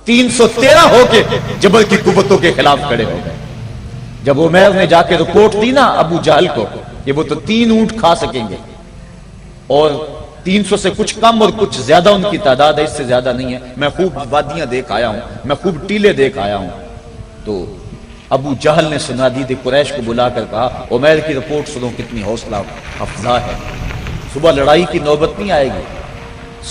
313 ہو کے جبل کی قوتوں کے خلاف کھڑے ہو گئے۔ جب عمیر نے جا کے رپورٹ دی نا ابو جہل کو کہ وہ تو 3 اونٹ کھا سکیں گے، اور 300 سے کچھ کم اور کچھ زیادہ ان کی تعداد ہے، اس سے زیادہ نہیں ہے، میں خوب وادیاں دیکھ آیا ہوں، میں خوب ٹیلے دیکھ آیا ہوں، تو ابو جہل نے سنادید قریش کو بلا کر کہا عمیر کی رپورٹ سنو کتنی حوصلہ افزا ہے، صبح لڑائی کی نوبت نہیں آئے گی،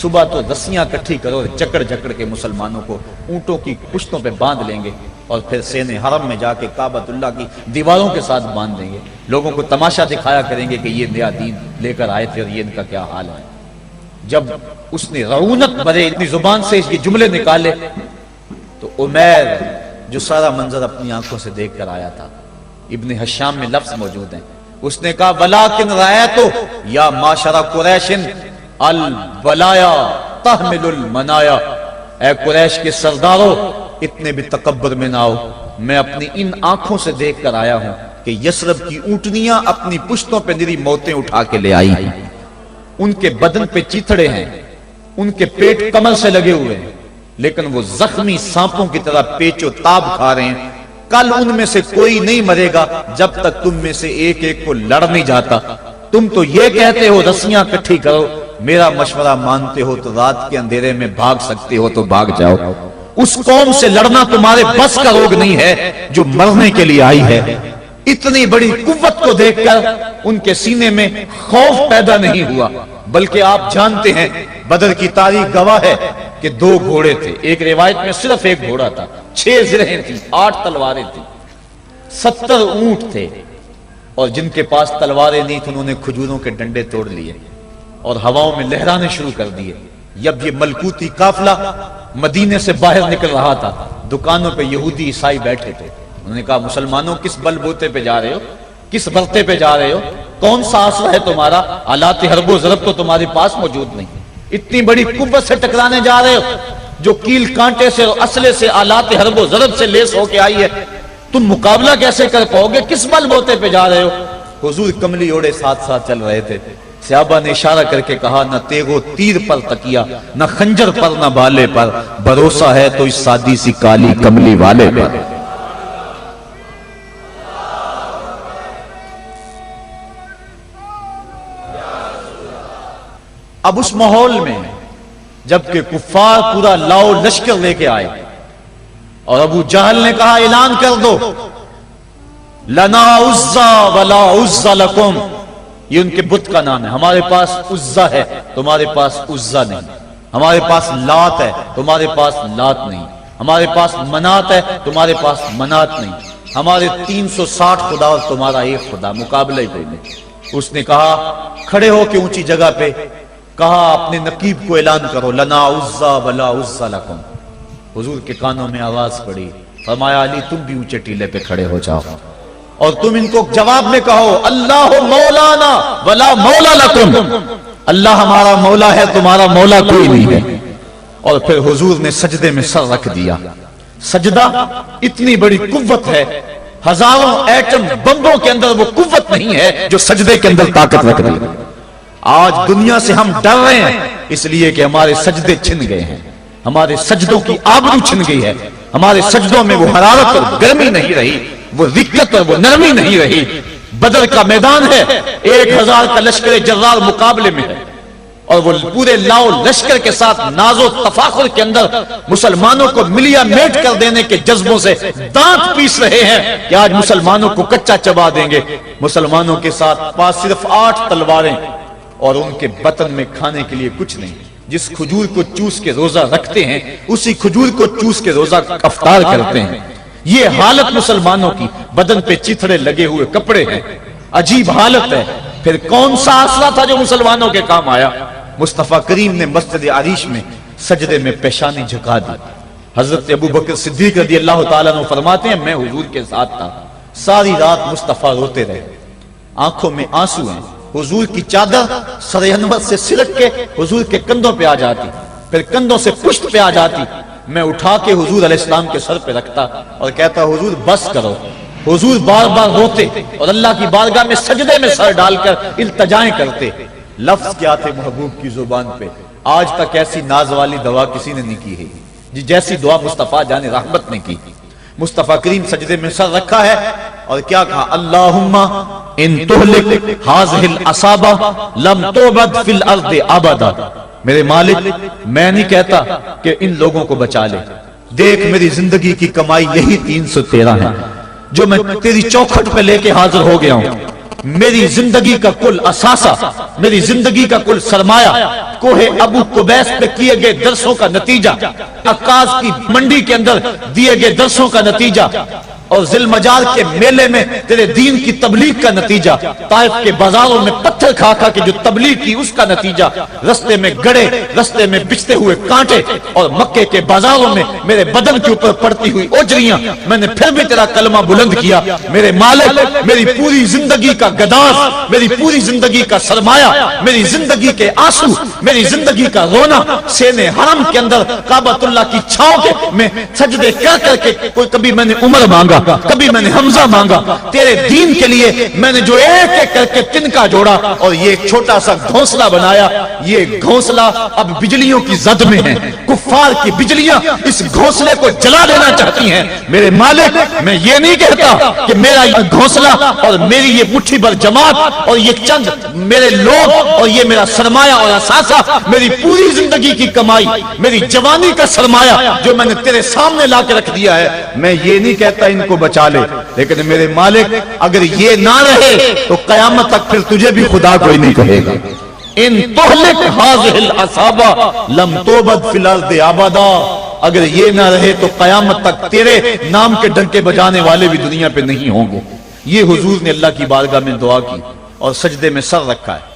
صبح تو رسیاں کٹھی کرو، جکڑ جکڑ کے مسلمانوں کو اونٹوں کی پشتوں پہ باندھ لیں گے اور پھر سین حرم میں جا کے کعبۃ اللہ کی دیواروں کے ساتھ باندھ دیں گے، لوگوں کو تماشا دکھایا کریں گے کہ یہ نیا دین لے کر آئے تھے اور یہ ان کا کیا حال ہے۔ جب اس نے رعونت بھرے اپنی زبان سے یہ جملے نکالے تو عمیر جو سارا منظر اپنی آنکھوں سے دیکھ کر آیا تھا، ابن حشام میں لفظ موجود ہیں، اس نے کہا وَلَٰكِنْ رَأَيْتُ یا معشر قریش البلایا تحمل المنایا، اے قریش کے سرداروں اتنے بھی تکبر میں نہ آؤ، میں اپنی ان آنکھوں سے دیکھ کر آیا ہوں کہ یثرب کی اونٹنیاں اپنی پشتوں پہ نری موتیں اٹھا کے لے آئی ہیں، ان کے بدن پہ چیتھڑے ہیں، ان کے پیٹ کمر سے لگے ہوئے ہیں، لیکن وہ زخمی سانپوں کی طرح پیچ و تاب کھا رہے ہیں، کل ان میں سے کوئی نہیں مرے گا جب تک تم میں سے ایک ایک کو لڑ نہیں جاتا، تم تو یہ کہتے ہو رسیاں کٹھی کرو، میرا مشورہ مانتے ہو تو رات کے اندھیرے میں بھاگ سکتے ہو تو بھاگ جاؤ، اس قوم سے لڑنا تمہارے بس کا روگ نہیں ہے جو مرنے کے لیے آئی ہے۔ اتنی بڑی قوت کو دیکھ کر ان کے سینے میں خوف پیدا نہیں ہوا، بلکہ آپ جانتے ہیں بدر کی تاریخ گواہ ہے کہ 2 گھوڑے تھے، ایک روایت میں صرف 1 گھوڑا تھا، 6 زرہیں تھیں، 8 تلواریں تھیں، 70 اونٹ تھے، اور جن کے پاس تلواریں نہیں تھیں انہوں نے کھجوروں کے ڈنڈے توڑ لیے اور ہواؤں میں لہرانے شروع کر دیے۔ جب یہ ملکوتی قافلہ مدینے سے باہر نکل رہا تھا، دکانوں پہ یہودی عیسائی بیٹھے تھے، انہوں نے کہا مسلمانوں کس بل بوتے پہ جا رہے ہو، کس برتے پہ جا رہے ہو، کون سا آسرا ہے تمہارا، آلات حرب و ضرب تو تمہارے پاس موجود نہیں، اتنی بڑی قوت سے ٹکرانے جا رہے ہو جو کیل کانٹے سے اور اسلحے سے آلات حرب و ضرب سے لیس ہو کے آئی ہے، تم مقابلہ کیسے کر پاؤ گے، کس بل بوتے پہ جا رہے ہو۔ حضور کملی اوڑے ساتھ ساتھ چل رہے تھے، صحابہ نے اشارہ کر کے کہا نہ تیغ و تیر پر تکیا، نہ خنجر پر نہ بالے پر، بھروسہ ہے تو اس سادی سی کالی کملی والے پر۔ اب اس ماحول میں جبکہ کفار پورا لاؤ لشکر لے کے آئے اور ابو جہل نے کہا اعلان کر دو لنا عزا ولا عزا لکم، یہ ان کے بت کا نام ہے، ہمارے پاس عزا ہے تمہارے پاس عزا نہیں، ہمارے پاس لات ہے تمہارے پاس لات نہیں، ہمارے پاس منات ہے تمہارے پاس منات نہیں، ہمارے 360 خدا اور تمہارا ایک خدا، مقابلہ ہی کوئی نہیں۔ اس نے کہا کھڑے ہو کے اونچی جگہ پہ کہا اپنے نقیب کو اعلان کرو لنا عزا ولا عزا لکم۔ حضور کے کانوں میں آواز پڑی، فرمایا علی تم بھی اونچے ٹیلے پہ کھڑے ہو جاؤ اور تم ان کو جواب میں کہو اللہ مولانا ولا مولا لکم، اللہ ہمارا مولا ہے تمہارا مولا کوئی نہیں ہے۔ اور پھر حضور نے سجدے میں سر رکھ دیا۔ سجدہ اتنی بڑی قوت ہے، ہزاروں ایٹم بمبوں کے اندر وہ قوت نہیں ہے جو سجدے کے اندر طاقت رکھ دی۔ آج دنیا سے ہم ڈر رہے ہیں اس لیے کہ ہمارے سجدے چھن گئے ہیں، ہمارے سجدوں کی آبرو چھن گئی ہے، ہمارے سجدوں میں وہ حرارت اور گرمی نہیں رہی، وہ رقت اور وہ نرمی نہیں رہی۔ بدر کا میدان ہے، 1000 کا لشکر جرار مقابلے میں ہے اور وہ پورے لاؤ لشکر کے ساتھ ناز و تفاخر کے اندر مسلمانوں کو ملیا میٹ کر دینے کے جذبوں سے دانت پیس رہے ہیں کہ آج مسلمانوں کو کچا چبا دیں گے۔ مسلمانوں کے ساتھ پاس صرف 8 تلواریں اور ان کے بطن میں کھانے کے لیے کچھ نہیں، جس کھجور کو چوس کے روزہ رکھتے ہیں اسی کھجور کو چوس کے روزہ افطار کرتے ہیں۔ یہ حالت مسلمانوں کی، بدن پہ چیتھڑے لگے ہوئے کپڑے ہیں، عجیب حالت ہے۔ پھر کون سا آسرا تھا جو مسلمانوں کے کام آیا؟ مصطفیٰ کریم نے مسجد عریش میں سجدے میں پیشانی جھکا دی۔ حضرت ابو بکر صدیق رضی اللہ تعالیٰ عنہ فرماتے ہیں میں حضور کے ساتھ تھا، ساری رات مصطفیٰ روتے رہے، آنکھوں میں آنسو ہیں، حضور کی چادر سر انور سے سلٹ کے حضور کے کندھوں پہ آ جاتی، پھر کندھوں سے پشت پہ آ جاتی، میں اٹھا کے حضور علیہ السلام کے سر پہ رکھتا اور کہتا حضور بس کرو۔ حضور بار بار روتے اور اللہ کی بارگاہ میں سجدے میں سر ڈال کر التجائیں کرتے۔ لفظ کیا تھے محبوب کی زبان پہ، آج تک ایسی ناز والی دوا کسی نے نہیں کی ہے۔ جیسی دعا مصطفیٰ جان رحمت نے کی. مصطفیٰ کریم سجدے میں سر رکھا ہے اور کیا کہا؟ اللہم ان تہلک ہذہ العصابہ لم تعبد فی الارض ابدا. میرے مالک میں نہیں کہتا کہ ان لوگوں کو بچا لے، دیکھ میری زندگی کی کمائی یہی 313 ہے جو میں تیری چوکھٹ پہ لے کے حاضر ہو گیا ہوں. میری زندگی کا کل اثاثہ، میری زندگی کا کل سرمایہ کوہ ابو قبیس پہ کیے گئے درسوں کا نتیجہ، عکاظ کی منڈی کے اندر دیے گئے درسوں کا نتیجہ، اور ذی المجال کے میلے میں تیرے دین کی تبلیغ کا نتیجہ، طائف کے بازاروں میں پتھر کھا کھا کے جو تبلیغ کی اس کا نتیجہ، رستے میں گڑے، رستے میں بچتے ہوئے کانٹے، اور مکے کے بازاروں میں میرے بدن کے اوپر پڑتی ہوئی اوجریاں، میں نے پھر بھی تیرا کلمہ بلند کیا. میرے مالک میری پوری زندگی کا گداز، میری پوری زندگی کا سرمایہ، میری زندگی کے آنسو، میری زندگی کا رونا سین حرم کے اندر کعبۃ اللہ کی چھاؤں کے میں سجدے کر کر کے، کوئی کبھی میں نے عمر مانگا، کبھی میں نے حمزہ مانگا، تیرے دین کے لیے میں نے جو ایک ایک کر کے تنکا جوڑا اور یہ ایک چھوٹا سا گھونسلہ بنایا. یہ گھونسلہ اب بجلیوں کی زد میں ہے، کفار کی بجلیاں اس گھونسلے کو جلا دینا چاہتی ہیں. میرے مالک میں یہ نہیں کہتا کہ میرا یہ گھونسلہ اور میری یہ مٹھی بھر جماعت اور یہ چند میرے لوگ اور یہ میرا سرمایہ اور اثاثہ، میری پوری زندگی کی کمائی، میری جوانی کا سرمایہ جو میں نے تیرے سامنے لا کے رکھ دیا ہے، میں یہ نہیں کہتا ان کو بچا لے، لیکن میرے مالک اگر یہ نہ رہے تو قیامت تک پھر تجھے بھی خدا کوئی نہیں کہے گا. ان تہلک ہذہ العصابہ لم تعبد فی الارض ابدا. اگر یہ نہ رہے تو قیامت تک تیرے نام کے ڈنکے بجانے والے بھی دنیا پہ نہیں ہوں گے. یہ حضور نے اللہ کی بارگاہ میں دعا کی اور سجدے میں سر رکھا ہے.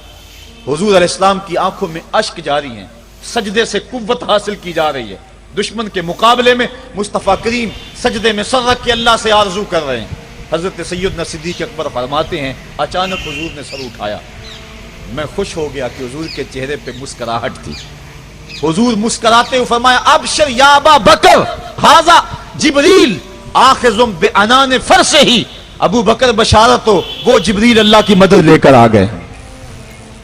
حضور علیہ السلام کی آنکھوں میں اشک جاری ہیں، سجدے سے قوت حاصل کی جا رہی ہے. دشمن کے مقابلے میں مصطفیٰ کریم سجدے میں سر رکھ کے اللہ سے آرزو کر رہے ہیں. حضرت سیدنا صدیق اکبر فرماتے ہیں اچانک حضور نے سر اٹھایا، میں خوش ہو گیا کہ حضور کے چہرے پہ مسکراہٹ تھی. حضور مسکراتے ہوئے فرمایا ابشر یا ابا بکر ھذا جبریل آخذ بعنان فرسہ. ابو بکر بشارت ہو، وہ جبریل اللہ کی مدد لے کر آ گئے.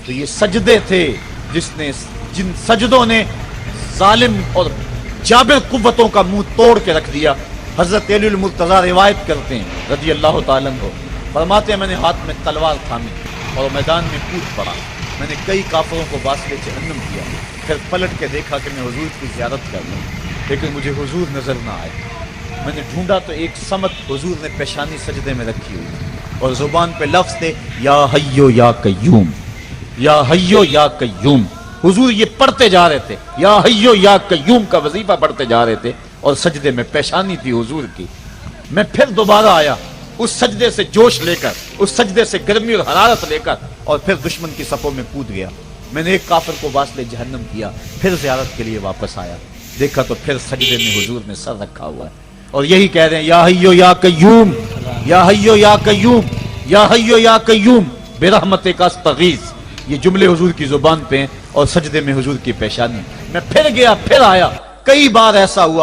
تو یہ سجدے تھے جن سجدوں نے ظالم اور جابر قوتوں کا منہ توڑ کے رکھ دیا. حضرت علی المرتضیٰ روایت کرتے ہیں رضی اللہ تعالیٰ عنہ، فرماتے ہیں میں نے ہاتھ میں تلوار تھامی اور میدان میں کود پڑا. میں نے کئی کافروں کو واسطے جہنم کیا، پھر پلٹ کے دیکھا کہ میں حضور کی زیارت کر لوں، لیکن مجھے حضور نظر نہ آئے. میں نے ڈھونڈا تو ایک سمت حضور نے پیشانی سجدے میں رکھی ہوئی اور زبان پہ لفظ تھے یا حیو یا قیوم، یا حیو یا قیوم. حضور یہ پڑھتے جا رہے تھے، یا حیو یا قیوم کا وظیفہ پڑھتے جا رہے تھے اور سجدے میں پیشانی تھی حضور کی. میں پھر دوبارہ آیا اس سجدے سے جوش لے کر، اس سجدے سے گرمی اور حرارت لے کر، اور پھر دشمن کی صفوں میں کود گیا. میں نے ایک کافر کو واسطے جہنم کیا، پھر زیارت کے لیے واپس آیا، دیکھا تو پھر سجدے میں حضور نے سر رکھا ہوا ہے اور یہی کہہ رہے ہیں یا حیو یا قیوم، یا حیو یا قیوم، یا حیو یا قیوم برحمتک استغیث. یہ جملے حضور کی زبان پہ ہیں اور سجدے میں حضور کی پیشانی. میں پھر گیا، پھر آیا. کئی بار ایسا ہوا